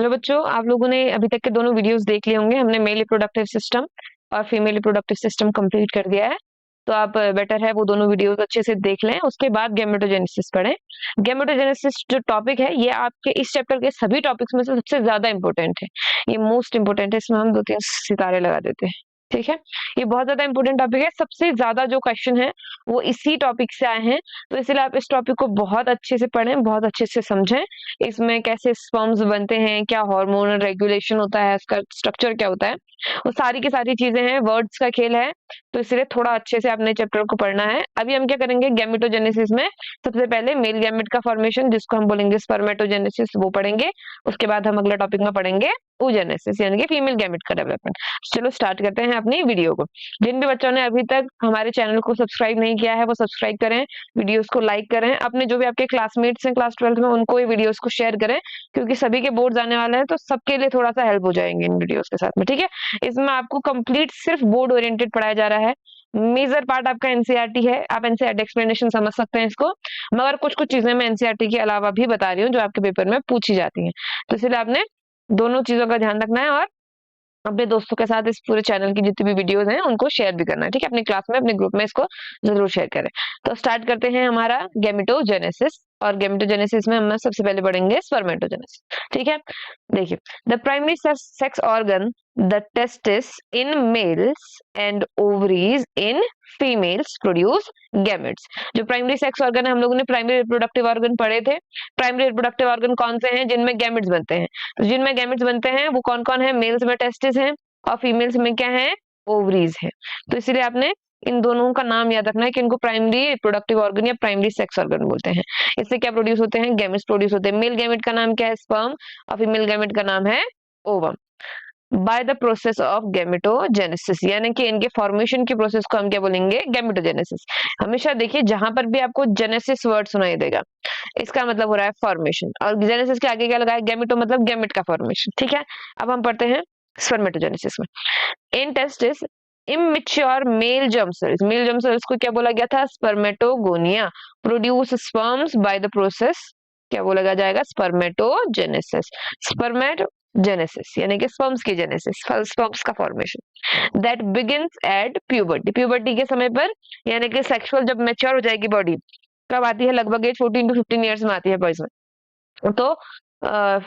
Hello बच्चों, आप लोगों ने अभी तक के दोनों वीडियोस देख लिए होंगे। हमने मेल रिप्रोडक्टिव सिस्टम और फीमेल रिप्रोडक्टिव सिस्टम कंप्लीट कर दिया है। तो आप बेटर है वो दोनों वीडियोस अच्छे से देख लें, उसके बाद गैमेटोजेनेसिस पढ़ें। गैमेटोजेनेसिस जो टॉपिक है ये आपके इस चैप्टर के सभी टॉपिक्स में से सबसे ज्यादा इंपॉर्टेंट है। ये मोस्ट इंपॉर्टेंट है, इसमें हम 2-3 सितारे लगा देते हैं। ठीक है, ये बहुत ज्यादा इंपॉर्टेंट टॉपिक है। सबसे ज्यादा जो क्वेश्चन है वो इसी टॉपिक से आए हैं, तो इसलिए आप इस टॉपिक को बहुत अच्छे से पढ़ें, बहुत अच्छे से समझें। इसमें कैसे स्पर्म्स बनते हैं, क्या हार्मोनल रेगुलेशन होता है, इसका स्ट्रक्चर क्या होता है, वो सारी की सारी चीजें हैं। वर्ड्स का खेल है, तो इसलिए थोड़ा अच्छे से आपने चैप्टर को पढ़ना है। अभी हम क्या करेंगे, गैमेटोजेनेसिस में सबसे पहले मेल गैमेट का फॉर्मेशन, जिसको हम बोलेंगे स्पर्मेटोजेनेसिस, वो पढ़ेंगे। उसके बाद हम अगला टॉपिक में पढ़ेंगे oogenesis, यानी कि फीमेल गैमेट का डेवलपमेंट। चलो स्टार्ट करते हैं अपनी वीडियो को। जिन भी बच्चों ने अभी तक हमारे चैनल को सब्सक्राइब नहीं किया है वो सब्सक्राइब करें, वीडियोस को लाइक करें, अपने जो भी आपके क्लासमेट्स हैं क्लास 12th में उनको ये वीडियोस को शेयर करें, क्योंकि सभी के बोर्ड आने वाले हैं, तो सबके लिए थोड़ा सा हेल्प हो जाएंगे इन वीडियोस के साथ में। ठीक है, इसमें आपको कंप्लीट सिर्फ बोर्ड ओरिएंटेड पढ़ाया जा रहा है। मेजर पार्ट आपका एनसीईआरटी है, आप एनसीईआरटी एक्सप्लेनेशन समझ सकते हैं इसको, मगर कुछ कुछ चीजें मैं एनसीईआरटी के अलावा भी बता रही हूँ जो आपके पेपर में पूछी जाती हैं। तो इसलिए आपने दोनों चीजों का ध्यान रखना है और अपने दोस्तों के साथ इस पूरे चैनल की जितनी भी वीडियोस हैं उनको शेयर भी करना है। ठीक है, अपनी क्लास में अपने ग्रुप में इसको जरूर शेयर करें। तो स्टार्ट करते हैं हमारा गैमेटोजेनेसिस, और गैमेटोजेनेसिस में हम सबसे पहले पढ़ेंगे स्पर्मेटोजेनेसिस। ठीक है, देखिए, the primary sex organ, the testis in males and ovaries in females produce gametes. जो प्राइमरी सेक्स ऑर्गन है, हम लोगों ने प्राइमरी रिप्रोडक्टिव ऑर्गन पढ़े थे। प्राइमरी रिप्रोडक्टिव ऑर्गन कौन से हैं, जिनमें गैमेट्स बनते हैं। तो जिनमें गैमेट्स बनते हैं वो कौन कौन है, मेल्स में टेस्टिस है और फीमेल्स में क्या है, ओवरीज है। तो इसीलिए आपने इन दोनों का नाम याद रखना है कि इनको प्राइमरी रिप्रोडक्टिव ऑर्गन या प्राइमरी सेक्स ऑर्गन बोलते हैं। इससे क्या प्रोड्यूस होते हैं, गैमेट्स प्रोड्यूस होते हैं। मेल गैमेट का नाम क्या है, स्पर्म, और फीमेल गैमेट का नाम है ovum. Bye the process of gametogenesis, यानी कि इनके फॉर्मेशन की प्रोसेस को हम क्या बोलेंगे, गैमेटोजेनेसिस। हमेशा देखिए जहां पर भी आपको जेनेसिस वर्ड सुनाई देगा, इसका मतलब हो रहा है फॉर्मेशन, और जेनेसिस के आगे क्या लगा है, गैमेटो, मतलब गैमेट का फॉर्मेशन। ठीक है, अब हम पढ़ते हैं स्पर्मेटोजेनेसिस में। In testis immature male germ cells, male germ cells को क्या बोला गया था, spermatogonia, produce sperms by the process, क्या बोला जाएगा, स्पर्मेटोजेनेसिस। स्पर्मेटोजेनेसिस यानी कि स्पर्म्स की जेनेसिस, स्पर्म्स का formation, that begins at puberty, puberty के समय पर, यानी कि सेक्सुअल जब मैच्योर हो जाएगी बॉडी, कब आती है, लगभग एज 14 to 15 ईयर्स में आती है बॉयज में। तो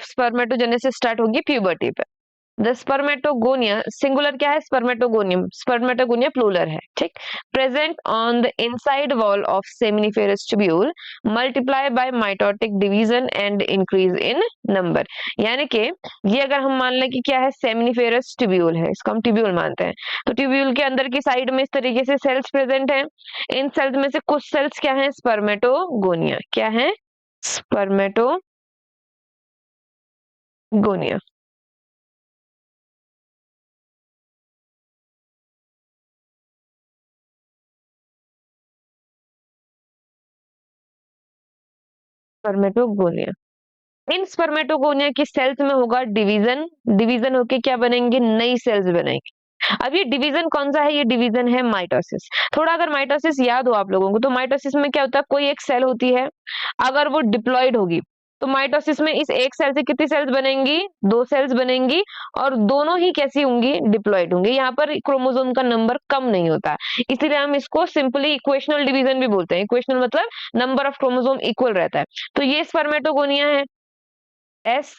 स्पर्मेटोजेनेसिस स्टार्ट होगी प्यूबर्टी पे। द स्पर्मेटोगोनिया, सिंगुलर क्या है, स्पर्मेटोगोनियम, स्पर्मेटोगोनिया प्लूरल है। ठीक, present on the inside wall of seminiferous tubule, multiply by mitotic division and increase in number. यानी कि ये अगर हम मान लें कि क्या है, सेमिनिफेरस ट्यूब्यूल है, इसको हम ट्यूब्यूल मानते हैं, तो ट्यूब्यूल के अंदर की साइड में इस तरीके से सेल्स प्रेजेंट है। इन सेल्स में से कुछ सेल्स क्या है, स्पर्मेटोगोनिया, क्या है, स्पर्मेटोगोनिया। स्पर्मेटोगोनिया, इन स्पर्मेटोगोनिया की सेल्स में होगा डिवीजन, डिवीजन होके क्या बनेंगे, नई सेल्स बनेंगे। अब ये डिवीजन कौन सा है, ये डिवीजन है माइटोसिस। थोड़ा अगर माइटोसिस याद हो आप लोगों को, तो माइटोसिस में क्या होता है, कोई एक सेल होती है, अगर वो डिप्लॉयड होगी तो माइटोसिस में इस एक सेल से कितनी सेल्स बनेंगी, 2 सेल्स बनेंगी, और दोनों ही कैसी होंगी, डिप्लॉयड होंगी। यहाँ पर क्रोमोसोम का नंबर कम नहीं होता, इसीलिए हम इसको सिंपली इक्वेशनल डिवीजन भी बोलते हैं। इक्वेशनल मतलब नंबर ऑफ क्रोमोसोम इक्वल रहता है। तो ये स्पर्मेटोगोनिया है, एस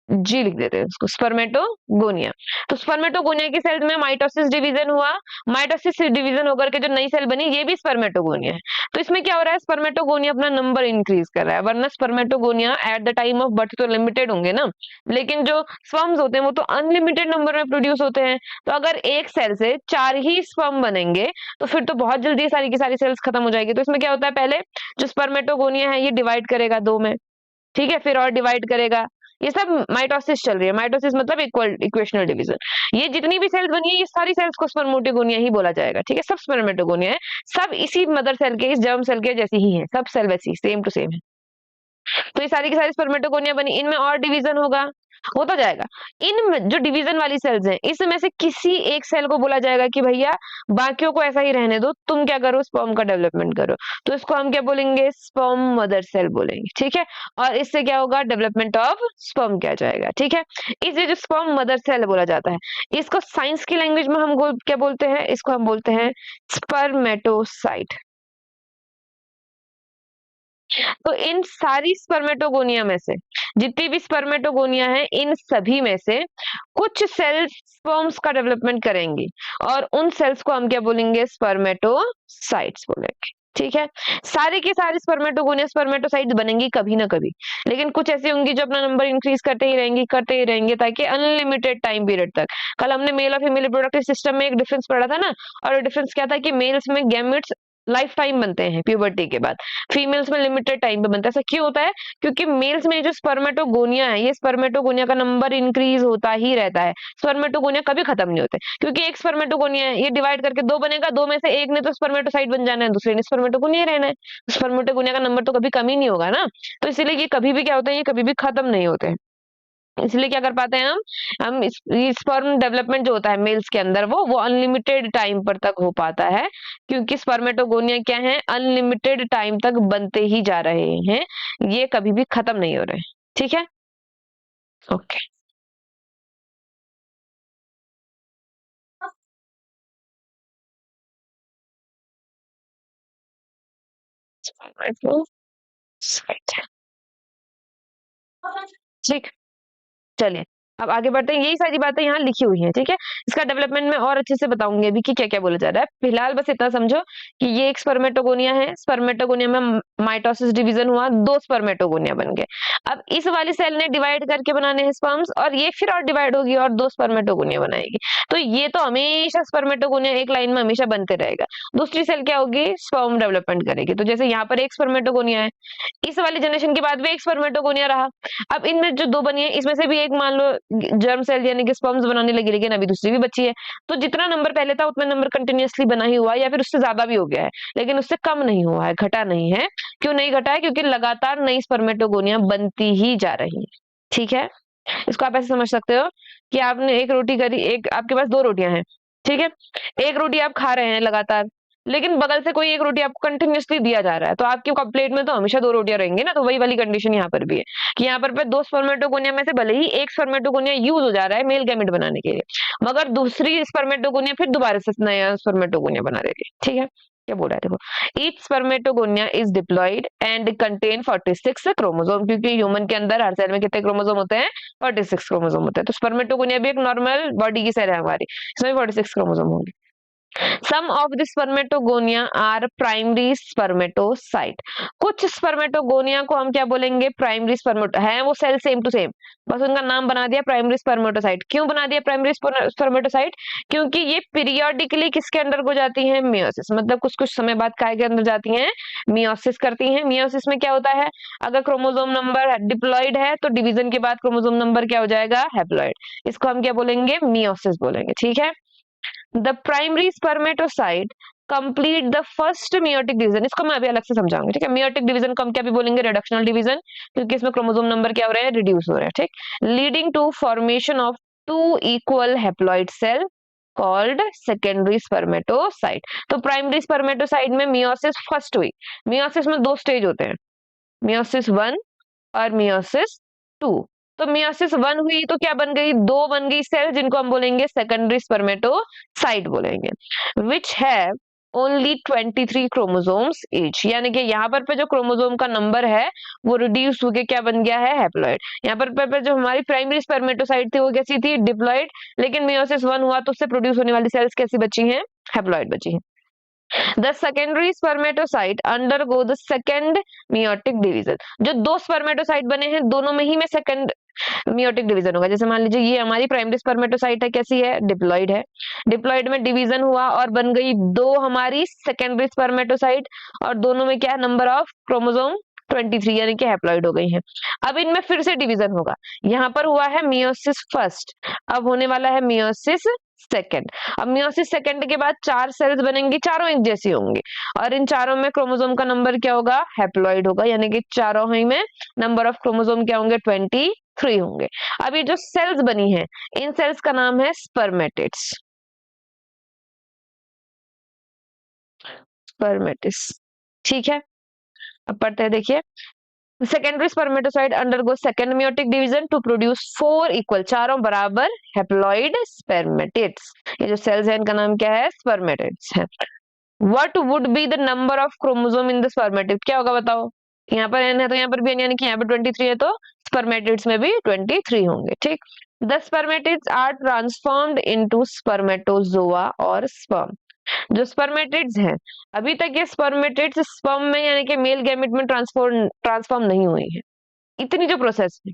जी लिख देते हैं उसको, स्पर्मेटोगोनिया। तो स्पर्मेटोगोनिया की सेल में माइटोसिस डिवीजन हुआ, माइटोसिस डिवीजन होकर के जो नई सेल बनी ये भी स्पर्मेटोगोनिया है। तो इसमें क्या हो रहा है, स्पर्मेटोगोनिया अपना नंबर इंक्रीज कर रहा है, वरना spermatogonia at the time of birth तो लिमिटेड होंगे ना, लेकिन जो स्पर्म्स होते हैं वो तो अनलिमिटेड नंबर में प्रोड्यूस होते हैं। तो अगर एक सेल से 4 ही स्पर्म बनेंगे तो फिर तो बहुत जल्दी सारी की सारी सेल्स खत्म हो जाएगी। तो इसमें क्या होता है, पहले जो स्पर्मेटोगोनिया है ये डिवाइड करेगा 2 में, ठीक है, फिर और डिवाइड करेगा। ये सब माइटोसिस चल रही है, माइटोसिस मतलब इक्वेशनल डिवीजन। ये जितनी भी सेल्स बनी है ये सारी सेल्स को स्पर्मेटोगोनिया ही बोला जाएगा। ठीक है, सब स्पर्मेटोगोनिया है, सब इसी मदर सेल के, इस जर्म सेल के जैसी ही है, सब सेल वैसी सेम टू सेम है। तो ये सारी की सारी स्पर्मेटोगोनिया बनी, इनमें और डिवीजन होता जाएगा। इन जो डिवीजन वाली सेल्स हैं, इसमें से किसी एक सेल को बोला जाएगा कि भैया बाकियों को ऐसा ही रहने दो, तुम क्या करो, स्पर्म का डेवलपमेंट करो। तो इसको हम क्या बोलेंगे, स्पर्म मदर सेल बोलेंगे, ठीक है। और इससे क्या होगा, डेवलपमेंट ऑफ स्पर्म किया जाएगा, ठीक है। इसे जो स्पर्म मदर सेल बोला जाता है, इसको साइंस की लैंग्वेज में हम क्या बोलते हैं, इसको हम बोलते हैं स्पर्मेटोसाइट। तो इन सारी स्पर्मेटोगोनिया में से, जितनी भी स्पर्मेटोगोनिया है, इन सभी में से कुछ सेल्स स्पर्म्स का डेवलपमेंट करेंगी, और उन सेल्स को हम क्या बोलेंगे, स्पर्मेटोसाइट्स बोलेंगे, ठीक है। सारी की सारी स्पर्मेटोगोनिया स्पर्मेटोसाइट्स बनेंगी कभी ना कभी, लेकिन कुछ ऐसी होंगी जो अपना नंबर इंक्रीज करते ही रहेंगे ताकि अनलिमिटेड टाइम पीरियड तक। कल हमने मेल और फीमेल रिप्रोडक्टिव सिस्टम में एक डिफरेंस पढ़ा था ना, और डिफरेंस क्या था कि मेल्स में गैमेट्स लाइफ टाइम बनते हैं प्यूबर्टी के बाद, फीमेल्स में लिमिटेड टाइम पे बनता है। ऐसा क्यों होता है, क्योंकि मेल्स में जो स्पर्मेटोगोनिया है, ये स्पर्मेटोगोनिया का नंबर इंक्रीज होता ही रहता है, स्पर्मेटोगोनिया कभी खत्म नहीं होते, क्योंकि एक स्पर्मेटोगोनिया है, ये डिवाइड करके दो बनेगा, दो में से एक ने तो स्पर्मेटोसाइट बन जाना है, दूसरे ने स्पर्मेटोगोनिया रहना है, स्पर्मेटोगोनिया का नंबर तो कभी कम ही नहीं होगा ना। तो इसीलिए ये कभी भी क्या होते हैं, ये कभी भी खत्म नहीं होते हैं। इसलिए क्या कर पाते हैं हम स्पर्म डेवलपमेंट जो होता है मेल्स के अंदर, वो अनलिमिटेड टाइम पर तक हो पाता है, क्योंकि स्पर्मेटोगोनिया क्या है, अनलिमिटेड टाइम तक बनते ही जा रहे हैं, ये कभी भी खत्म नहीं हो रहे, ठीक है। ओके, ठीक, चलिए अब आगे बढ़ते हैं। यही सारी बातें यहाँ लिखी हुई हैं, ठीक है। इसका डेवलपमेंट में और अच्छे से बताऊंगी अभी कि क्या क्या बोला जा रहा है। फिलहाल बस इतना समझो कि ये एक स्पर्मेटोगोनिया है, स्पर्मेटोगोनिया में माइटोसिस डिवीजन हुआ, दो स्पर्मेटोगोनिया बन गए। अब इस वाली सेल ने डिवाइड करके बनाने हैं स्पर्म्स, और ये फिर और डिवाइड होगी और दो स्पर्मेटोगोनिया बनाएगी। तो ये तो हमेशा स्पर्मेटोगोनिया एक लाइन में हमेशा बनते रहेगा। दूसरी सेल क्या होगी, स्पर्म डेवलपमेंट करेगी। तो जैसे यहाँ पर एक स्पर्मेटोगोनिया है, इस वाली जनरेशन के बाद भी एक स्पर्मेटोगोनिया रहा। अब इनमें जो दो बनी है, इसमें से भी एक मान लो जर्म सेल यानी कि स्पर्म्स बनाने लगी, लेकिन अभी दूसरी भी बची है। तो जितना नंबर पहले था उतना नंबर कंटिन्यूअसली बना ही हुआ है, या फिर उससे ज्यादा भी हो गया है, लेकिन उससे कम नहीं हुआ है, घटा नहीं है। क्यों नहीं घटा है, क्योंकि लगातार नई स्पर्मेटोगोनिया बनती ही जा रही है, ठीक है। इसको आप ऐसे समझ सकते हो कि आपने एक रोटी करी, एक आपके पास दो रोटियां हैं, ठीक है। एक रोटी आप खा रहे हैं लगातार, लेकिन बगल से कोई एक रोटी आपको कंटिन्यूअसली दिया जा रहा है, तो आपकी प्लेट में तो हमेशा दो रोटियां रहेंगी ना। तो वही वाली कंडीशन यहाँ पर भी है कि यहाँ पर दो स्पर्मेटोगोनिया में से भले ही एक स्पर्मेटोगोनिया यूज हो जा रहा है मेल गैमेट बनाने के लिए, मगर दूसरी स्पर्मेटोगोनिया फिर दोबारा से नया स्पर्मेटोगोनिया बना देगी, ठीक है। क्या बोल रहा है देखो, each spermatogonia is diploid and contain 46 chromosome, क्योंकि ह्यूमन के अंदर हर सेल में कितने क्रोमोसोम होते हैं, 46 क्रोमोसोम होते हैं। तो स्पर्मेटोगोनिया भी एक नॉर्मल बॉडी की सेल है हमारी, इसमें 46 क्रोमोसोम होंगे। Some of the spermatogonia are primary spermatocyte, कुछ स्पर्मेटोगोनिया को हम क्या बोलेंगे, प्राइमरी स्पर्मेटो है, वो सेल सेम टू सेम, बस उनका नाम बना दिया प्राइमरी स्पर्मेटोसाइट। क्यों बना दिया प्राइमरी स्पर्मेटोसाइट, क्योंकि ये पीरियोडिकली किसके अंडर को जाती हैं, मियोसिस, मतलब कुछ कुछ समय बाद काय के अंदर जाती हैं, मियोसिस करती हैं। मियोसिस में क्या होता है, अगर क्रोमोसोम नंबर डिप्लॉइड है तो डिवीजन के बाद क्रोमोसोम नंबर क्या हो जाएगा, हैप्लॉइड। इसको हम क्या बोलेंगे, मियोसिस बोलेंगे, ठीक है। The primary spermatocyte complete the first meiotic division, इसको मैं अभी अलग से समझाऊंगी, ठीक है। meiotic division को हम क्या भी बोलेंगे, reductional division, क्योंकि इसमें क्रोमोसोम नंबर क्या हो रहे हैं, रिड्यूस हो रहे हैं, ठीक। Leading to formation of two equal haploid cell called secondary spermatocyte. तो प्राइमरी स्पर्मेटोसाइट में मियोसिस फर्स्ट हुई। मियोसिस में दो स्टेज होते हैं, मियोसिस 1 और मियोसिस 2। तो मियोसिस 1 हुई तो क्या बन गई, दो बन गई सेल, जिनको हम बोलेंगे सेकेंडरी स्पर्मेटोसाइट बोलेंगे, which have only 23 chromosomes each, यानी कि यहाँ पर जो क्रोमोसोम का नंबर है वो रिड्यूस होके क्या बन गया है, हैप्लॉइड। यहाँ पर जो हमारी प्राइमरी स्पर्मेटोसाइट थी वो कैसी थी, डिप्लॉइड, लेकिन मियोसिस 1 हुआ तो उससे प्रोड्यूस होने वाली सेल्स कैसी बची हैं, हैप्लॉइड बची हैं। The secondary spermatocyte undergo the second meiotic division, जो दो स्पर्मेटोसाइट बने हैं दोनों में ही में सेकंड मियोटिक डिवीजन होगा। जैसे मान लीजिए ये हमारी प्राइमरी स्पर्मेटोसाइट है, कैसी है, डिप्लॉइड है, डिप्लॉइड में डिवीजन हुआ और बन गई दो हमारी सेकेंडरी स्पर्मेटोसाइट, और दोनों में क्या है, नंबर ऑफ क्रोमोसोम 23 यानी कि हैप्लॉइड हो गई हैं। अब इनमें फिर से डिवीजन होगा, यहाँ पर हुआ है मियोसिस फर्स्ट, अब होने वाला है मियोसिस सेकंड। अब मियोसिस सेकंड के बाद 4 सेल्स बनेंगी, चारों एक जैसी होंगी और इन चारों में क्रोमोसोम का नंबर क्या होगा, हैप्लॉइड होगा, यानी कि चारों ही में नंबर ऑफ क्रोमोसोम क्या होंगे, 23 होंगे। अब ये जो सेल्स बनी है, इन सेल्स का नाम है स्पर्मेटिड्स। स्पर्मेटिस, ठीक है। अब पढ़ते हैं, देखिए। Secondary spermatocyte undergo second meiotic division to produce 4 equal, चारों बराबर हैप्लॉइड स्पर्मेटिड्स। ये जो सेल्स है इनका नाम क्या है, स्पर्मेटिड्स है। What would be the number of chromosome in the spermatid, क्या होगा बताओ। यहाँ पर n है तो यहाँ पर भी n, यानी कि यहाँ पर 23 है तो स्पर्मेटिड्स में भी 23 होंगे, ठीक। The spermatids are transformed into spermatozoa और स्पर्म। जो स्पर्मेटिड्स हैं, अभी तक ये स्पर्मेटिड्स स्पर्म में यानी कि मेल गैमेट में ट्रांसफॉर्म नहीं हुई है। इतनी जो प्रोसेस है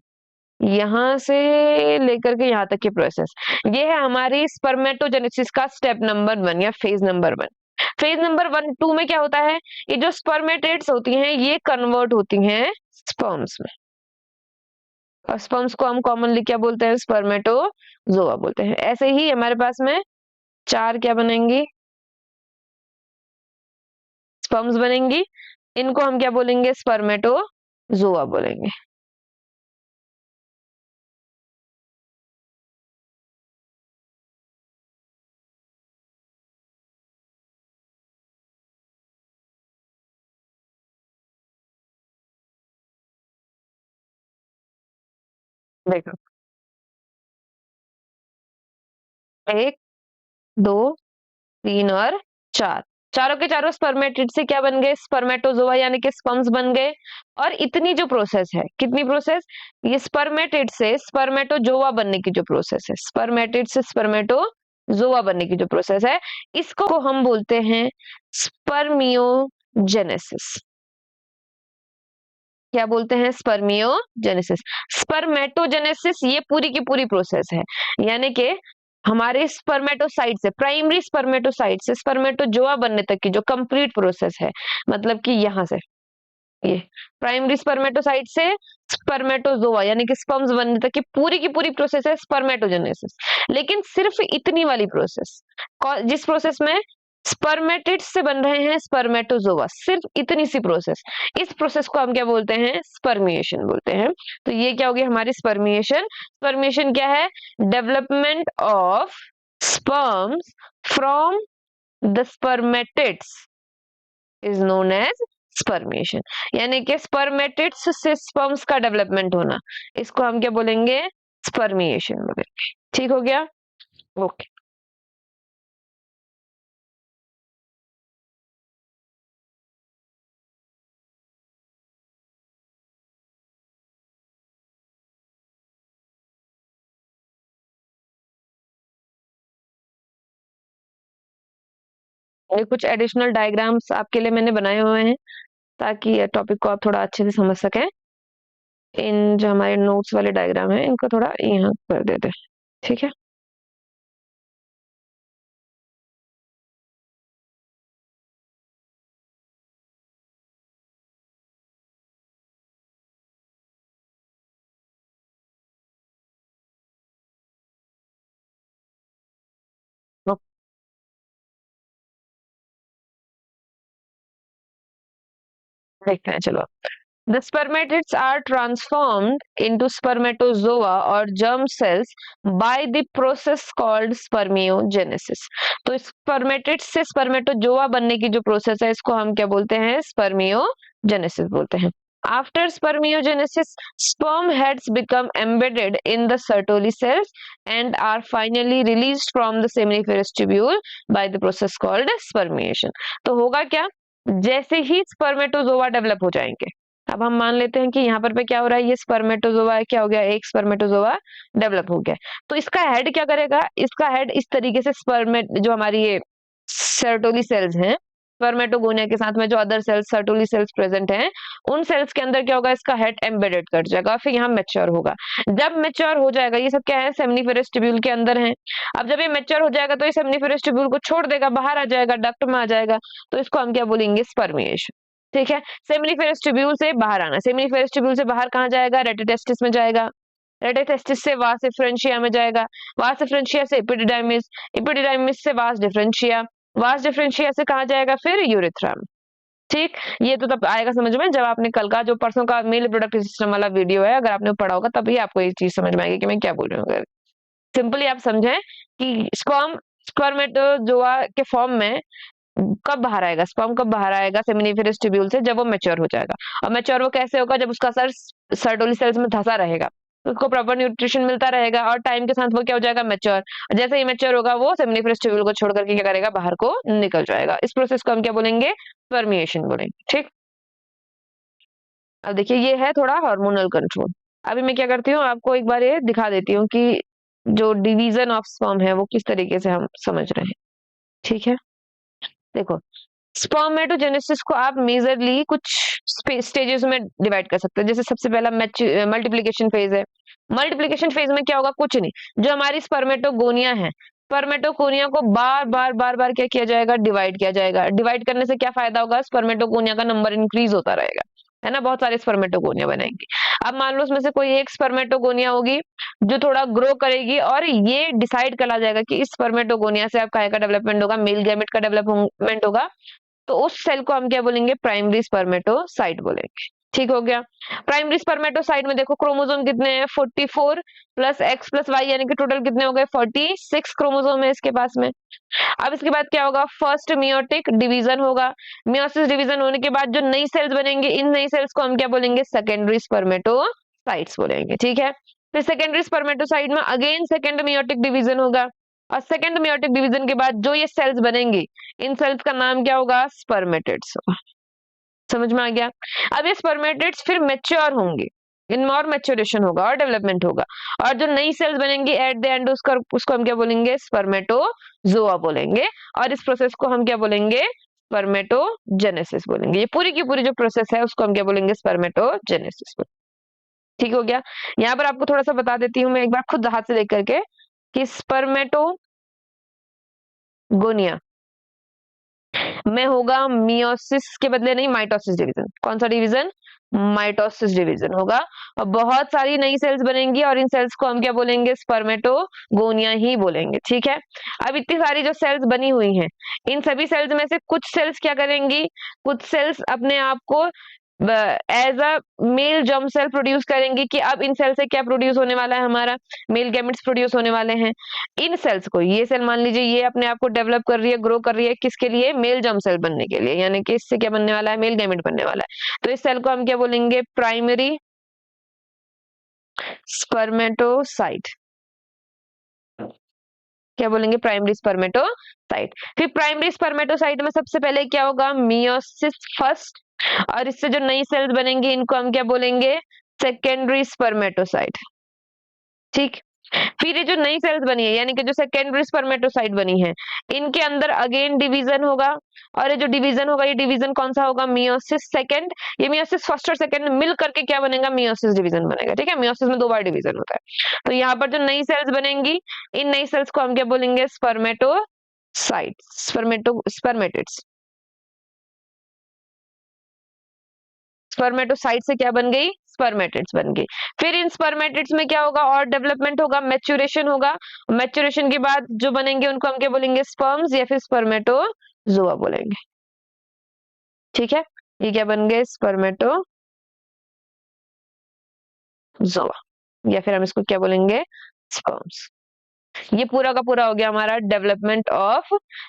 यहाँ से लेकर के यहाँ तक की प्रोसेस, ये है हमारी स्पर्मेटोजेनेसिस का स्टेप नंबर 1 या फेज नंबर 1। फेज नंबर 1 2 में क्या होता है, ये जो स्पर्मेटिड्स होती हैं ये कन्वर्ट होती हैं स्पर्म्स में, और स्पर्म्स को हम कॉमनली क्या बोलते हैं, स्पर्मेटोजोआ बोलते हैं। ऐसे ही हमारे पास में 4 क्या बनेंगी, स्पर्म्स बनेंगी, इनको हम क्या बोलेंगे, स्पर्मेटोजोआ बोलेंगे। देखो, 1 2 3 और 4, चारों के चारों स्पर्मेटिड से क्या बन गए, स्पर्मेटोजोआ यानी कि स्पर्म्स बन गए। और इतनी जो प्रोसेस है, कितनी प्रोसेस, ये स्पर्मेटिड से स्पर्मेटोजोआ बनने की जो प्रोसेस है, स्पर्मेटिड से स्पर्मेटोजोआ बनने की जो प्रोसेस है, इसको हम बोलते हैं स्पर्मियोजेनेसिस। क्या बोलते हैं, स्पर्मियोजेनेसिस। स्पर्मेटोजेनेसिस ये पूरी की पूरी प्रोसेस है, यानी कि हमारे स्पर्मेटोसाइट से, प्राइमरी स्पर्मेटोसाइट से स्पर्मेटोजोआ बनने तक की जो कंप्लीट प्रोसेस है, मतलब कि यहां से ये प्राइमरी स्पर्मेटोसाइट से स्पर्मेटोजोआ यानी कि स्पर्म्स बनने तक की पूरी प्रोसेस है स्पर्मेटोजेनेसिस। लेकिन सिर्फ इतनी वाली प्रोसेस, जिस प्रोसेस में स्पर्मेटिड से बन रहे हैं स्पर्मेटोजोआ, सिर्फ इतनी सी प्रोसेस, इस प्रोसेस को हम क्या बोलते हैं, स्पर्मिएशन बोलते हैं। तो ये क्या होगी हमारी स्पर्मिएशन। स्पर्मिएशन क्या है, development of sperms from the spermatids is known as spermiation, यानी कि स्पर्मेटिड्स से स्पर्म्स का डेवलपमेंट होना, इसको हम क्या बोलेंगे, स्पर्मिएशन बोलेंगे। ठीक हो गया, ओके। ये कुछ एडिशनल डायग्राम्स आपके लिए मैंने बनाए हुए हैं ताकि ये टॉपिक को आप थोड़ा अच्छे से समझ सकें। इन जो हमारे नोट्स वाले डायग्राम है इनको थोड़ा यहाँ कर देते हैं, ठीक है। तो देखते हैं, चलो। The spermatids are transformed into spermatozoa or germ cells by the process called spermiogenesis. तो स्पर्मेटिड्स से स्पर्मेटोजोआ बनने की जो प्रोसेस है इसको हम क्या बोलते हैं, स्पर्मियोजेनेसिस बोलते हैं। After spermiogenesis, sperm heads become embedded in the Sertoli cells and are finally released from the seminiferous tubule by the process called spermiation. तो होगा क्या, जैसे ही स्पर्मेटोजोआ डेवलप हो जाएंगे, अब हम मान लेते हैं कि यहाँ पर पे क्या हो रहा है, ये स्पर्मेटोजोआ क्या हो गया, एक स्पर्मेटोजोआ डेवलप हो गया, तो इसका हेड क्या करेगा, इसका हेड इस तरीके से स्पर्मेट जो हमारी ये सर्टोली सेल्स हैं, स्पर्मेटोगोनिया के साथ में जो other sales Sertoli cells present हैं, उन सेल्स के अंदर क्या होगा, इसका हेड एम्बेडेड कर जाएगा, फिर यहाँ मैच्योर होगा। जब मैच्योर हो जाएगा, ये सब क्या है, सेमिनिफेरस ट्यूब्यूल के अंदर है। अब जब ये मैच्योर हो जाएगा तो ये सेमिनिफेरस ट्यूब्यूल को छोड़ देगा, बाहर आ जाएगा, डक्ट में आ जाएगा, तो इसको हम क्या बोलेंगे, स्पर्मिएशन। ठीक है, सेमिनिफेरस ट्यूब्यूल से बाहर आना, सेमिनिफेरस ट्यूब्यूल से बाहर कहाँ जाएगा, रेटिटेस्टिस में जाएगा। रेडियोटेस्टिस से वास डिफरेंशिया में जाएगा, वास डिफरेंशिया से एपिडिडाइमिस, एपिडिडाइमिस से वास डिफरेंशिया, वास डिफरेंशिया से कहाँ जाएगा फिर यूरेथ्रा में। ठीक, ये तो तब आएगा समझ में जब आपने कल का जो परसों का मेल रिप्रोडक्टिव सिस्टम वाला वीडियो है, अगर आपने पढ़ा होगा तभी आपको ये चीज समझ में आएगी कि मैं क्या बोल रही हूँ। सिंपली आप समझें कि स्पर्मेटोजोआ के फॉर्म में कब बाहर आएगा, स्पर्म कब बाहर आएगा सेमिनिफेरस ट्यूब्यूल से, जब वो मैच्योर हो जाएगा। और मैच्योर वो कैसे होगा, जब उसका सर सर्टोली सेल्स में धंसा रहेगा, तो उसको प्रॉपर न्यूट्रिशन मिलता रहेगा और टाइम के साथ वो क्या हो जाएगा, मैच्योर। जैसे ही मैच्योर होगा वो सेमिनिफेरस ट्यूब्यूल को छोड़ करके क्या करेगा, बाहर को निकल जाएगा। इस प्रोसेस को हम क्या बोलेंगे, स्पर्मिएशन बोलेंगे। ठीक, अब देखिए ये है थोड़ा हार्मोनल कंट्रोल। अभी मैं क्या करती हूँ, आपको एक बार ये दिखा देती हूँ कि जो डिवीजन ऑफ स्पर्म है वो किस तरीके से हम समझ रहे हैं। ठीक है, देखो स्पर्मेटोजेनेसिस को आप मेजरली कुछ स्टेजेस में डिवाइड कर सकते हैं। जैसे सबसे पहला मल्टीप्लिकेशन फेज है। मल्टीप्लिकेशन फेज में क्या होगा, कुछ नहीं, जो हमारी स्पर्मेटोगोनिया है, स्पर्मेटोगोनिया को बार बार बार बार क्या किया जाएगा, डिवाइड किया जाएगा। डिवाइड करने से क्या फायदा होगा, स्पर्मेटोगोनिया का नंबर इंक्रीज होता रहेगा, है ना, बहुत सारे स्पर्मेटोगोनिया बनेंगे। अब मान लो उसमें से कोई एक स्पर्मेटोगोनिया होगी जो थोड़ा ग्रो करेगी और ये डिसाइड करा जाएगा कि इस स्पर्मेटोगोनिया से अब काय का डेवलपमेंट होगा, मेल गैमेट का डेवलपमेंट होगा। तो उस सेल को हम क्या बोलेंगे, प्राइमरी स्पर्मेटोसाइट बोलेंगे। ठीक हो गया। प्राइमरी स्पर्मेटोसाइट में देखो क्रोमोसोम कितने हैं, 44 प्लस एक्स प्लस वाई, यानी कि टोटल कितने हो गए, 46 क्रोमोसोम है इसके पास में। अब इसके बाद क्या होगा, फर्स्ट मियोटिक डिवीजन होगा। मियोसिस डिवीजन होने के बाद जो नई सेल्स बनेंगे, इन नई सेल्स को हम क्या बोलेंगे, सेकेंडरी स्पर्मेटोसाइट्स बोलेंगे। ठीक है, फिर सेकेंडरी स्पर्मेटोसाइट में अगेन सेकेंड मियोटिक डिवीजन होगा, और सेकेंड मियोटिक डिवीजन के बाद जो ये सेल्स बनेंगी, इन सेल्स का नाम क्या होगा, स्पर्मेटिड्स होगा। समझ में आ गया। अब ये स्पर्मेटिड्स फिर मेच्योर होंगे, इनमें और मेच्योरेशन होगा और डेवलपमेंट होगा, और जो नई सेल्स बनेंगी एट द एंड उसको हम क्या बोलेंगे, स्पर्मेटोजोआ बोलेंगे। और इस प्रोसेस को हम क्या बोलेंगे, स्पर्मेटोजेनेसिस बोलेंगे। ये पूरी की पूरी जो प्रोसेस है उसको हम क्या बोलेंगे, स्पर्मेटोजेनेसिस बोलेंगे। ठीक हो गया। यहाँ पर आपको थोड़ा सा बता देती हूँ मैं एक बार खुद हाथ से देख करके कि स्पर्मेटोगोनिया में होगा मियोसिस के बदले नहीं, माइटोसिस डिवीजन। कौन सा डिवीजन, माइटोसिस डिवीजन होगा। और बहुत सारी नई सेल्स बनेंगी और इन सेल्स को हम क्या बोलेंगे, स्पर्मेटोगोनिया ही बोलेंगे। ठीक है, अब इतनी सारी जो सेल्स बनी हुई हैं, इन सभी सेल्स में से कुछ सेल्स क्या करेंगी, कुछ सेल्स अपने आप को as a male germ cell produce करेंगी कि अब इन सेल से क्या प्रोड्यूस होने वाला है, हमारा मेल गैमेट्स प्रोड्यूस होने वाले हैं। इन सेल्स को, ये सेल मान लीजिए ये अपने आप को डेवलप कर रही है, ग्रो कर रही है, किसके लिए, मेल जर्म सेल बनने के लिए, यानी कि इससे क्या बनने वाला है, मेल गैमेट बनने वाला है। तो इस सेल को हम क्या बोलेंगे, प्राइमरी स्पर्मेटोसाइट, क्या बोलेंगे, प्राइमरी स्पर्मेटोसाइट। फिर प्राइमरी स्पर्मेटोसाइट में सबसे पहले क्या होगा, मियोसिस फर्स्ट, और इससे जो नई सेल्स बनेंगी इनको हम क्या बोलेंगे, सेकेंडरी स्पर्मेटोसाइट। ठीक, फिर ये जो नई सेल्स बनी है, यानी कि जो सेकेंडरी स्पर्मेटोसाइट बनी है, इनके अंदर अगेन डिवीजन होगा। और ये जो डिवीजन होगा, ये डिवीजन कौन सा होगा, मियोसिस सेकेंड। ये मियोसिस फर्स्ट और सेकेंड मिल करके क्या बनेगा, मियोसिस डिवीजन बनेगा। ठीक है, मियोसिस में 2 बार डिवीजन होता है। तो यहाँ पर जो नई सेल्स बनेंगी, इन नई सेल्स को हम क्या बोलेंगे, स्पर्मेटोसाइट, स्पर्मेटिड्स। स्पर्मेटोसाइट से क्या बन गई, स्पर्मेटिड्स बन गई। फिर इन स्पर्मेटिड्स में क्या होगा, और डेवलपमेंट होगा, मैच्योरेशन होगा। मैच्योरेशन के बाद जो बनेंगे उनको हम क्या बोलेंगे, स्पर्म्स या फिर स्पर्मेटोजोआ बोलेंगे। ठीक है, ये क्या बन गए, स्पर्मेटोजोआ, या फिर हम इसको क्या बोलेंगे, स्पर्म्स। ये पूरा का पूरा हो गया हमारा डेवलपमेंट ऑफ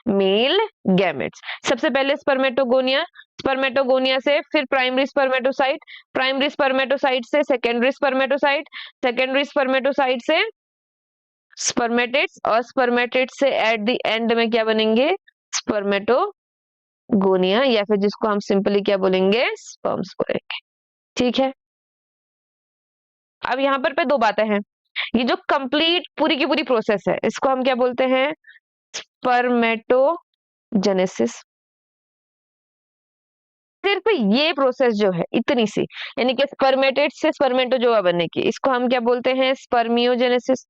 मेल गैमेट्स। सबसे पहले स्पर्मेटोगोनिया, स्पर्मेटोगोनिया से फिर प्राइमरी स्पर्मेटोसाइट, प्राइमरी स्पर्मेटोसाइट से सेकेंडरी स्पर्मेटोसाइट, सेकेंडरी स्पर्मेटोसाइट से स्पर्मेटिड्स, और स्पर्मेटिड्स से एट द एंड में क्या बनेंगे, स्पर्मेटोगोनिया, या फिर जिसको हम सिंपली क्या बोलेंगे, स्पर्म्स बोलेंगे। ठीक है, अब यहाँ पर पे 2 बातें हैं। ये जो कंप्लीट पूरी की पूरी प्रोसेस है, इसको हम क्या बोलते हैं, स्पर्मेटोजेनेसिस। सिर्फ ये प्रोसेस जो है इतनी सी, यानी कि स्पर्मेटेड से स्पर्मेटोजोआ बनने की, इसको हम क्या बोलते हैं, स्पर्मियोजेनेसिस।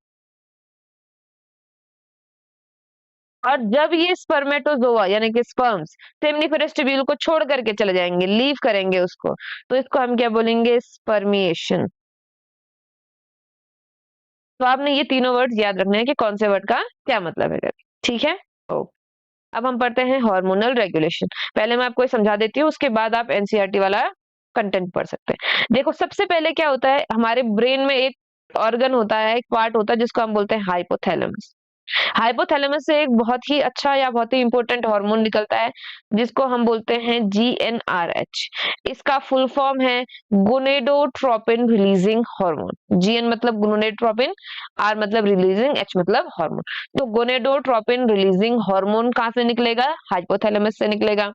और जब ये स्पर्मेटोजोआ यानी कि स्पर्म्स सेमिनिफेरस ट्यूब्यूल को छोड़ करके चले जाएंगे, लीव करेंगे उसको, तो इसको हम क्या बोलेंगे, स्पर्मिएशन। तो आपने ये तीनों वर्ड्स याद रखने हैं कि कौन से वर्ड का क्या मतलब है। ठीक है। ओके। अब हम पढ़ते हैं हार्मोनल रेगुलेशन। पहले मैं आपको ये समझा देती हूँ, उसके बाद आप एनसीईआरटी वाला कंटेंट पढ़ सकते हैं। देखो, सबसे पहले क्या होता है, हमारे ब्रेन में एक ऑर्गन होता है, एक पार्ट होता है जिसको हम बोलते हैं हाइपोथैलेमस। हाइपोथैलेमस से एक बहुत ही अच्छा या बहुत ही इंपॉर्टेंट हार्मोन निकलता है जिसको हम बोलते हैं जीएनआरएच। इसका फुल फॉर्म है गोनेडोट्रोपिन रिलीजिंग हार्मोन। जीएन मतलब गोनेडोट्रोपिन, आर मतलब रिलीजिंग, एच मतलब हार्मोन। तो गोनेडोट्रोपिन रिलीजिंग हार्मोन कहाँ से निकलेगा? हाइपोथैलेमस से निकलेगा।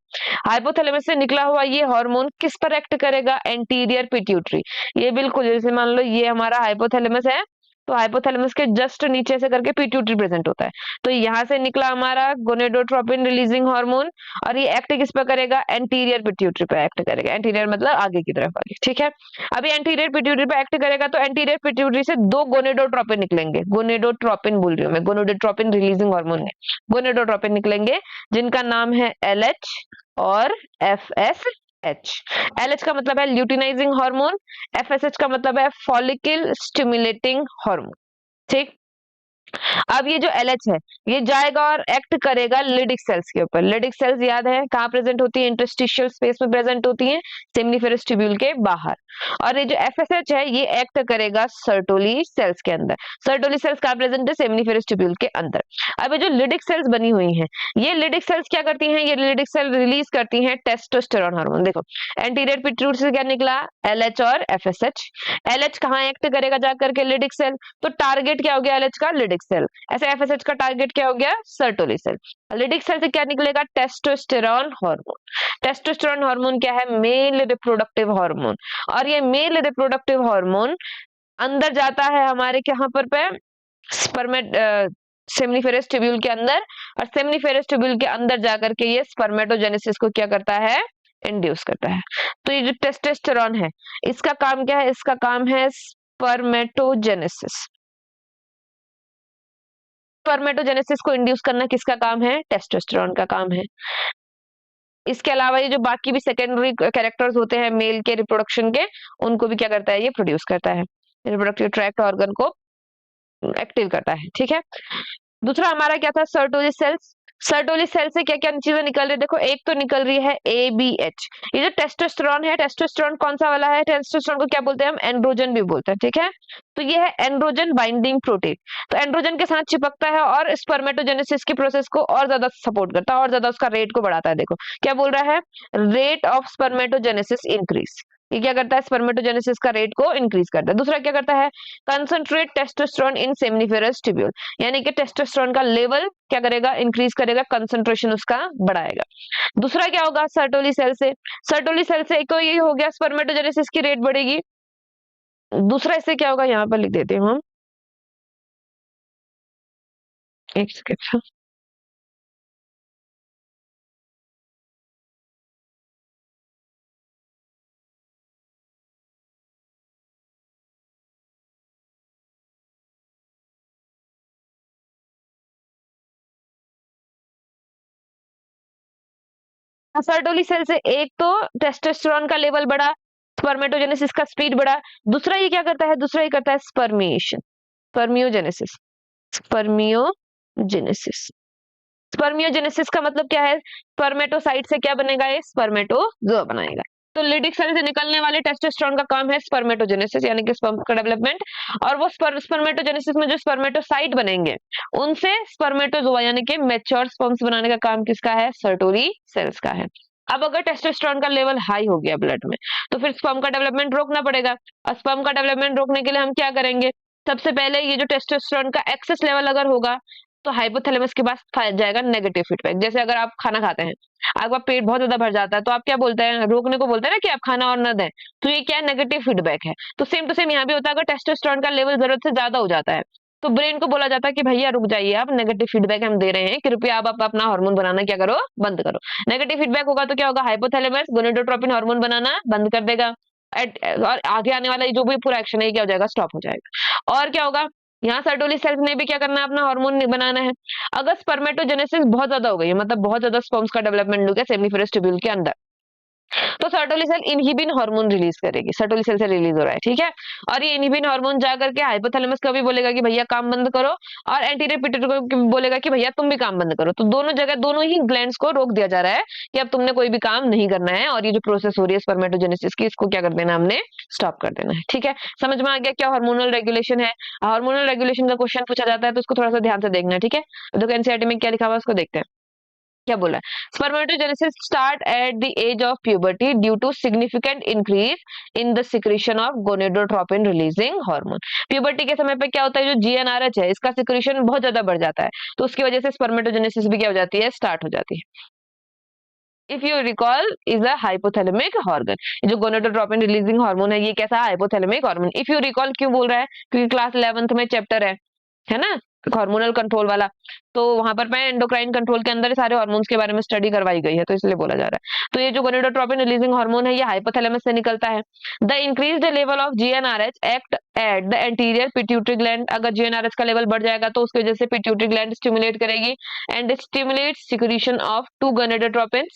हाइपोथैलेमस से निकला हुआ ये हार्मोन किस पर एक्ट करेगा? Anterior pituitary. ये बिल्कुल, जैसे मान लो ये हमारा हाइपोथैलेमस है, तो हाइपोथैलेमस के जस्ट नीचे से करके पिट्यूटरी प्रेजेंट होता है। तो यहाँ से निकला हमारा गोनेडोट्रोपिन रिलीजिंग हार्मोन, और ये एक्ट किस पर करेगा? एंटीरियर पिट्यूटरी पे एक्ट करेगा। एंटीरियर मतलब आगे की तरफ आगे। ठीक है। अभी एंटीरियर पिट्यूटरी पे एक्ट करेगा तो एंटीरियर पिट्यूटरी से दो गोनेडोट्रोपिन निकलेंगे। गोनेडोट्रोपिन बोल रही हूँ मैं, गोनेडोट्रोपिन रिलीजिंग हार्मोन है। गोनेडोट्रोपिन निकलेंगे जिनका नाम है एलएच और एफएसएच। एलएच का मतलब है ल्यूटिनाइजिंग हार्मोन, एफएसएच का मतलब है फॉलिकल स्टिमुलेटिंग हार्मोन। ठीक। अब ये जो एलएच है, ये जाएगा और एक्ट करेगा लिडिक सेल्स के ऊपर। लिडिक सेल्स याद है कहाँ प्रेजेंट होती है? इंटरस्टिशियल स्पेस में प्रेजेंट होती है, सेमिनिफेरस ट्यूब्यूल के बाहर। और ये जो एफएसएच है, ये एक्ट करेगा सर्टोली सेल्स के अंदर। सर्टोली सेल्स कहाँ प्रेजेंट है? सेमिनिफेरस ट्यूब्यूल के अंदर। अब ये जो लिडिक सेल्स बनी हुई हैं, ये लिडिक सेल्स क्या करती हैं? ये लिडिक सेल रिलीज करती हैं टेस्टोस्टेरोन हार्मोन। देखो, एंटीरियर पिट्यूटरी से क्या निकला? एलएच और एफएसएच। एलएच कहाँ एक्ट करेगा जाकर के? Leydig cell. तो टारगेट क्या हो गया एलएच का? Leydig cell. ऐसे एफएसएच का टारगेट क्या हो गया? Sertoli cell. लिडिक सेल से क्या निकलेगा? Testosterone hormone. टेस्टोस्टेरोन हार्मोन क्या है? Male reproductive hormone. और ये मेल रिप्रोडक्टिव हार्मोन अंदर जाता है हमारे कहां पर पे? स्पर्मेट सेमिनिफेरस ट्यूब्यूल के अंदर। और सेमिनिफेरस ट्यूब्यूल के अंदर जाकर के ये स्पर्मेटोजेनेसिस को क्या करता है? इंड्यूस करता है। तो ये जो टेस्टोस्टेरोन है, इसका काम क्या है? इसका काम है स्पर्मेटोजेनेसिस। स्पर्मेटोजेनेसिस को इंड्यूस करना किसका काम है? टेस्टोस्टेरोन का काम है। इसके अलावा ये जो बाकी भी सेकेंडरी कैरेक्टर्स होते हैं मेल के रिप्रोडक्शन के, उनको भी क्या करता है? ये प्रोड्यूस करता है, रिप्रोडक्टिव ट्रैक्ट ऑर्गन को एक्टिव करता है। ठीक है। दूसरा हमारा क्या था? Sertoli cells. सर्टोली सेल से क्या क्या चीजें निकल रही है? देखो, एक तो निकल रही है एबीएच। ये जो टेस्टोस्टेरोन है, टेस्टोस्टेरोन कौन सा वाला है? टेस्टोस्टेरोन को क्या बोलते हैं हम? एंड्रोजन भी बोलते हैं। ठीक है। तो ये है एंड्रोजन बाइंडिंग प्रोटीन। तो एंड्रोजन के साथ चिपकता है और स्पर्मेटोजेनेसिस की प्रोसेस को और ज्यादा सपोर्ट करता है, और ज्यादा उसका रेट को बढ़ाता है। देखो क्या बोल रहा है? Rate of spermatogenesis increase. ये क्या करता है? स्पर्मेटोजेनेसिस का रेट को इंक्रीज करता है। दूसरा क्या करता है? कंसंट्रेट टेस्टोस्टेरोन इन सेमिनिफेरस ट्यूब्यूल, यानी कि टेस्टोस्टेरोन का लेवल क्या करेगा? इंक्रीज करेगा, कंसंट्रेशन उसका बढ़ाएगा। दूसरा क्या होगा? सर्टोली सेल से। सर्टोली सेल से एक तो ये हो गया, स्पर्मेटोजेनेसिस की रेट बढ़ेगी। दूसरा इससे क्या होगा? यहाँ पर लिख देते हैं हम, एक सेकेंड। सर्टोली सेल से एक तो टेस्टोस्टेरोन का लेवल बढ़ा, स्पर्मेटोजेनेसिस का स्पीड बढ़ा। दूसरा ये क्या करता है? दूसरा ये करता है स्पर्मिएशन, स्पर्मियोजेनेसिस। स्पर्मियोजेनेसिस। स्पर्मियोजेनेसिस का मतलब क्या है? स्पर्मेटोसाइट से क्या बनेगा? ये स्पर्मेटोजोआ बनाएगा। तो लिडिक सेल से निकलने वाले टेस्टोस्टेरोन का काम है स्पर्मेटोजेनेसिस, यानी कि स्पर्म का डेवलपमेंट। और वो स्पर्मेटोजेनेसिस में जो स्पर्मेटोसाइट बनेंगे, उनसे स्पर्मेटोजोआ यानी कि मैच्योर स्पर्म्स बनाने का काम किसका है? सर्टोली सेल्स का है। अब अगर टेस्टोस्टेरोन का लेवल हाई हो गया ब्लड में, तो फिर स्पर्म का डेवलपमेंट रोकना पड़ेगा। और स्पर्म का डेवलपमेंट रोकने के लिए हम क्या करेंगे? सबसे पहले ये जो टेस्टोस्टेरोन का एक्सेस लेवल अगर होगा, तो हाइपोथैलेमस के पास जाएगा नेगेटिव फीडबैक। जैसे अगर आप खाना खाते हैं, आपका पेट बहुत ज्यादा भर जाता है, तो आप क्या बोलते हैं? रोकने को बोलते हैं ना कि आप खाना और न दें। तो ये क्या है? नेगेटिव फीडबैक है। तो सेम टू सेम यहाँ भी होता है, अगर टेस्टोस्टेरोन का लेवल जरूरत से ज्यादा हो जाता है, तो ब्रेन को बोला जाता है कि भैया रुक जाइए, आप नेगेटिव फीडबैक हम दे रहे हैं, कृपया आप अपना हार्मोन बनाना क्या करो? बंद करो। नेगेटिव फीडबैक होगा तो क्या होगा? हाइपोथैलेमस गोनेडोट्रोपिन हार्मोन बनाना बंद कर देगा। और आगे आने वाला जो भी पूरा एक्शन है, क्या हो जाएगा? स्टॉप हो जाएगा। और क्या होगा? यहाँ सर्टोली सेल्स ने भी क्या करना है? अपना हार्मोन बनाना है। अगर स्पर्मेटोजेनेसिस बहुत ज्यादा हो गई है, मतलब बहुत ज्यादा स्पर्म्स का डेवलपमेंट हो गया सेमिनिफेरस ट्यूब्यूल के अंदर, तो Sertoli cell inhibin hormone release करेगी, सर्टोली सेल से रिलीज हो रहा है, ठीक है। और ये इनहिबिन हार्मोन जाकर के हाइपोथैलेमस को भी बोलेगा कि भैया काम बंद करो, और एंटीरियर पिट्यूटरी को बोलेगा कि भैया तुम भी काम बंद करो। तो दोनों जगह दोनों ही ग्लैंड्स को रोक दिया जा रहा है कि अब तुमने कोई भी काम नहीं करना है, और ये जो प्रोसेस हो रही है स्पर्मेटोजेनेसिस की, इसको क्या कर देना हमने, स्टॉप कर देना है, ठीक है। समझ में आ गया क्या हार्मोनल रेगुलेशन है। हार्मोनल रेगुलेशन का क्वेश्चन पूछा जाता है तो उसको थोड़ा सा ध्यान से देखना है, ठीक है। तो एनसीईआरटी में क्या लिखा हुआ है उसको देखते हैं। क्या बोला है, spermatogenesis start at the age of puberty due to significant increase in the secretion of gonadotropin releasing hormone. Puberty के समय पे क्या होता है, जो जीएनआरएच है इसका सिक्रीशन बहुत ज्यादा बढ़ जाता है, तो उसकी वजह से स्पर्मेटोजेनेसिस भी क्या हो जाती है, स्टार्ट हो जाती है। If you recall is a hypothalamic hormone, जो गोनेडोट्रोपिन रिलीजिंग हार्मोन है ये कैसा hypothalamic hormone. If you recall क्यों बोल रहा है, क्योंकि क्लास 11th में चैप्टर है ना, हार्मोनल कंट्रोल वाला, तो वहां पर मैं एंडोक्राइन कंट्रोल के अंदर सारे हार्मोन्स के बारे में स्टडी करवाई गई है, तो इसलिए बोला जा रहा है। तो ये जो गोनेडोट्रोपिन रिलीजिंग हार्मोन है ये हाइपोथैलेमस से निकलता है। The increased level of GnRH act at the anterior pituitary gland, अगर जीएनआरएच का लेवल बढ़ जाएगा तो उसकी वजह से पिट्यूटरी ग्लैंड स्टिमुलेट करेगी and stimulate secretion of two gonadotropin.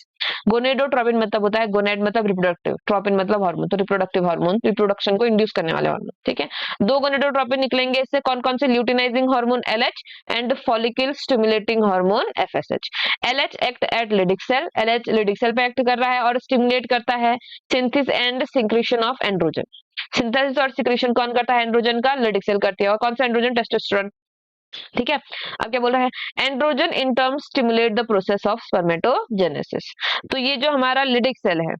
Gonadotropin मतलब होता है, गोनेड मतलब रिप्रोडक्टिव, ट्रोपिन मतलब हार्मोन, तो रिप्रोडक्टिव हार्मोन, रिप्रोडक्शन को इंड्यूस करने वाले हार्मोन, ठीक है। दो गोनेडोट्रोपिन निकलेंगे इससे, कौन कौन से, luteinizing hormone LH and follicle stimulating hormone FSH. LH act at Leydig cell, LH Leydig cell पे एक्ट कर रहा है और स्टिमुलेट करता है synthesis and secretion of androgen. Synthesis और सिक्रीशन कौन करता है, एंड्रोजन का, लिडिक सेल करती है। और कौन सा एंड्रोजन, टेस्टोस्टेरोन, ठीक है। अब क्या बोल रहा है, androgen in term stimulate the process of spermatogenesis. तो ये जो हमारा लिडिक सेल है,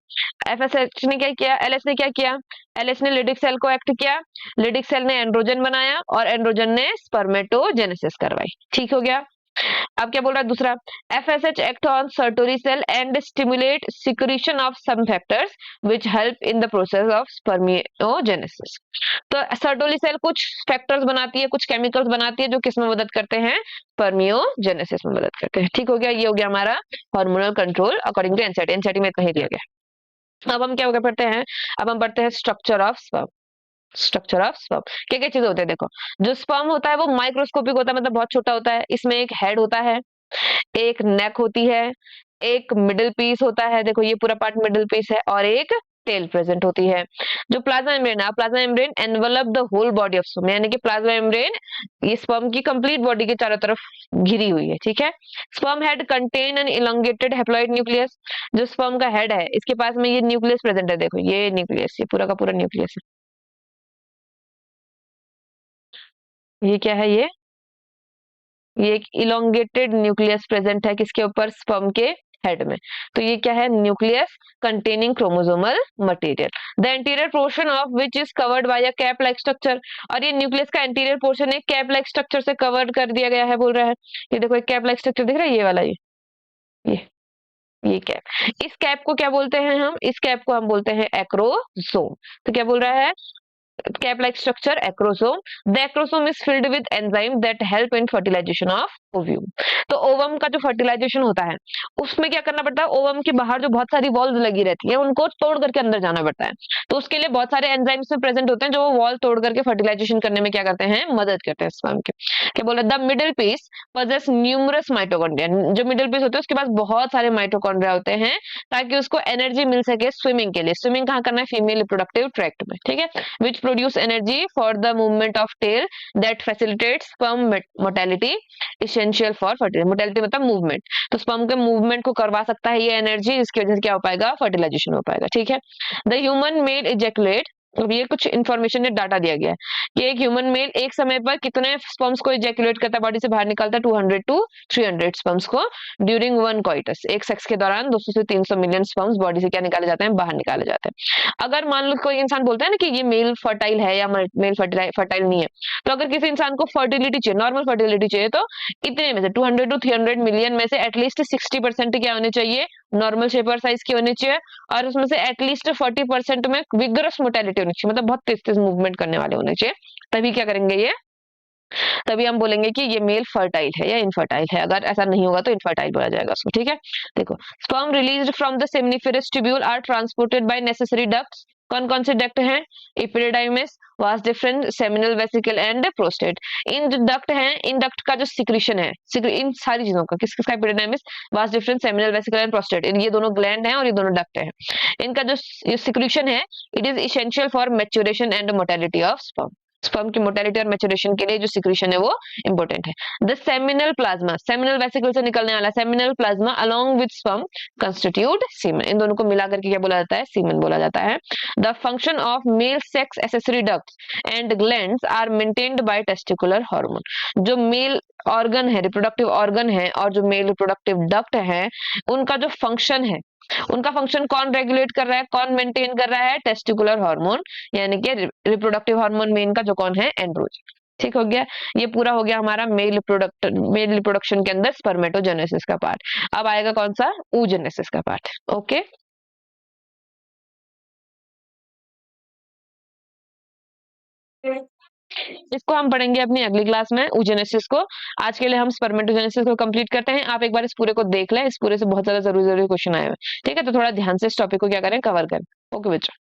एफएसएच ने क्या किया, एलएच ने क्या किया, एलएच ने लिडिक सेल को एक्ट किया, लिडिक सेल ने एंड्रोजन बनाया और एंड्रोजन ने स्पर्मेटोजेनेसिस करवाई, ठीक हो गया। अब क्या बोल रहा है दूसरा, FSH act on Sertoli cell and stimulate secretion of some factors which help in the process of spermatogenesis. तो सर्टोली सेल कुछ फैक्टर्स बनाती है, कुछ केमिकल्स बनाती है जो किसमें मदद करते हैं, स्पर्मियोजेनेसिस में मदद करते हैं, ठीक हो गया। ये हो गया हमारा hormonal control according to NCERT, NCERT में इतना ही दिया गया। अब हम क्या पढ़ते हैं, अब हम पढ़ते हैं structure of sperm. Structure of sperm, क्या क्या चीजें होते हैं, देखो जो स्पर्म होता है वो माइक्रोस्कोपिक होता है, मतलब बहुत छोटा होता है। इसमें एक हेड होता है, एक नेक होती है, एक मिडिल पीस होता है, देखो ये पूरा पार्ट मिडिल पीस है, और एक टेल प्रेजेंट होती है। जो प्लाज्मा मेम्ब्रेन है, plasma membrane envelope the whole body of sperm, यानी कि प्लाज्मा मेम्ब्रेन ये स्पर्म की कंप्लीट बॉडी के चारों तरफ घिरी हुई है, ठीक है। Sperm head contain an elongated haploid nucleus, जो स्पर्म का हेड है इसके पास में ये न्यूक्लियस प्रेजेंट है, देखो ये न्यूक्लियस, ये पूरा का पूरा न्यूक्लियस है। ये क्या है, ये एक इलोंगेटेड न्यूक्लियस प्रेजेंट है किसके ऊपर, स्पर्म के हेड में। तो ये क्या है, nucleus containing chromosomal material, the anterior portion of which is covered by a cap like structure. और ये न्यूक्लियस का एंटीरियर पोर्शन एक कैप लाइक स्ट्रक्चर से कवर कर दिया गया है, बोल रहा है। ये देखो एक कैप लाइक स्ट्रक्चर दिख रहा है, ये वाला, ये ये कैप, इस कैप को क्या बोलते हैं हम, इस कैप को हम बोलते हैं एक्रोसोम। तो क्या बोल रहा है, cap like structure acrosome, the acrosome is filled with enzyme that help in fertilization of ovum। तो ओवम का जो फर्टिलाइजेशन होता है उसमें क्या करना पड़ता है, ओवम के बाहर जो बहुत सारी वॉल्स लगी रहती है उनको तोड़ करके अंदर जाना पड़ता है। तो उसके लिए बहुत सारे एंजाइम्स में प्रेजेंट होते हैं जो वो वॉल तोड़ करके फर्टिलाइजेशन करने में क्या करते हैं, मदद करते हैं स्पर्म के। क्या बोला, the middle piece possess numerous mitochondria, जो मिडिल पीस होते हैं उसके पास बहुत सारे माइटोकॉन्ड्रिया होते हैं ताकि उसको एनर्जी मिल सके स्विमिंग के लिए। स्विमिंग कहाँ करना है, फीमेल रिप्रोडक्टिव ट्रैक्ट में, ठीक है। which produce energy for the movement of tail that facilitates sperm motility essential for fertility। motility मतलब मूवमेंट, तो स्पर्म के मूवमेंट को करवा सकता है ये एनर्जी, इसकी वजह से क्या हो पाएगा, फर्टिलाइजेशन हो पाएगा, ठीक है। द ह्यूमन मेल इजेकुलेट, अब ये कुछ इंफॉर्मेशन ने डाटा दिया गया है कि एक ह्यूमन मेल एक समय पर कितने स्पर्म्स को इजैकुलेट करता है, बॉडी से बाहर निकालता है, 200 to 300 स्पर्म्स को ड्यूरिंग वन कॉइटस। एक सेक्स के दौरान 200 से 300 मिलियन स्पर्म्स बॉडी से क्या निकाले जाते हैं, बाहर निकाले जाते हैं। अगर मान लो कोई इंसान बोलता है ना कि ये मेल फर्टाइल है या मेल फर्टाइल नहीं है, तो अगर किसी इंसान को फर्टिलिटी चाहिए, नॉर्मल फर्टिलिटी चाहिए, तो इतने में से 200 to 300 मिलियन में से एटलीस्ट 60% क्या होने चाहिए, नॉर्मल शेप और साइज की होनी चाहिए, और उसमें से एटलीस्ट 40% में विगरस मोटेलिटी होनी चाहिए, मतलब बहुत तेज तेज मूवमेंट करने वाले होने चाहिए। तभी क्या करेंगे ये, तभी हम बोलेंगे कि ये मेल फर्टाइल है या इनफर्टाइल है। अगर ऐसा नहीं होगा तो इनफर्टाइल बोला जाएगा उसको, ठीक है। देखो, sperm released from the seminiferous tubule are transported by necessary ducts कौन कौन से डक्ट हैं? Epididymis, vas deferens, seminal vesicle and prostate. इन जो डक्ट हैं, इन डक्ट का जो सिक्रीशन है, इन सारी चीजों का, किस किसका? Epididymis, vas deferens, seminal vesicle and prostate, ये दोनों ग्लैंड हैं और ये दोनों डक्ट हैं। इनका जो सिक्रीशन है, it is essential for maturation and motility of sperm. Sperm की मोटेलिटी और मैच्योरेशन के लिए जो सिक्रीशन है वो इंपॉर्टेंट है। The seminal plasma, seminal vesicle से निकलने वाला seminal plasma along with sperm constitute semen. इन दोनों को मिलाकर के क्या बोला जाता है? सीमेन बोला जाता है। The function of male sex accessory ducts and glands are maintained by testicular hormone. जो मेल ऑर्गन है, रिप्रोडक्टिव ऑर्गन है, और जो मेल रिप्रोडक्टिव डक्ट है, उनका जो फंक्शन है, उनका फंक्शन कौन रेगुलेट कर रहा है, कौन मेंटेन कर रहा है? टेस्टिकुलर हार्मोन, यानी कि रिप्रोडक्टिव हार्मोन में इनका जो कौन है? एंड्रोजन। ठीक हो गया। ये पूरा हो गया हमारा मेल रिप्रोडक्शन के अंदर स्पर्मेटोजेनेसिस का पार्ट। अब आएगा कौन सा? oogenesis का पार्ट। ओके, इसको हम पढ़ेंगे अपनी अगली क्लास में, oogenesis को। आज के लिए हम स्पर्मेटोजेनेसिस को कंप्लीट करते हैं। आप एक बार इस पूरे को देख लें, इस पूरे से बहुत ज्यादा जरूरी जरूरी क्वेश्चन आए हुए हैं। ठीक है, तो थोड़ा ध्यान से इस टॉपिक को क्या करें? कवर करें। ओके बच्चों।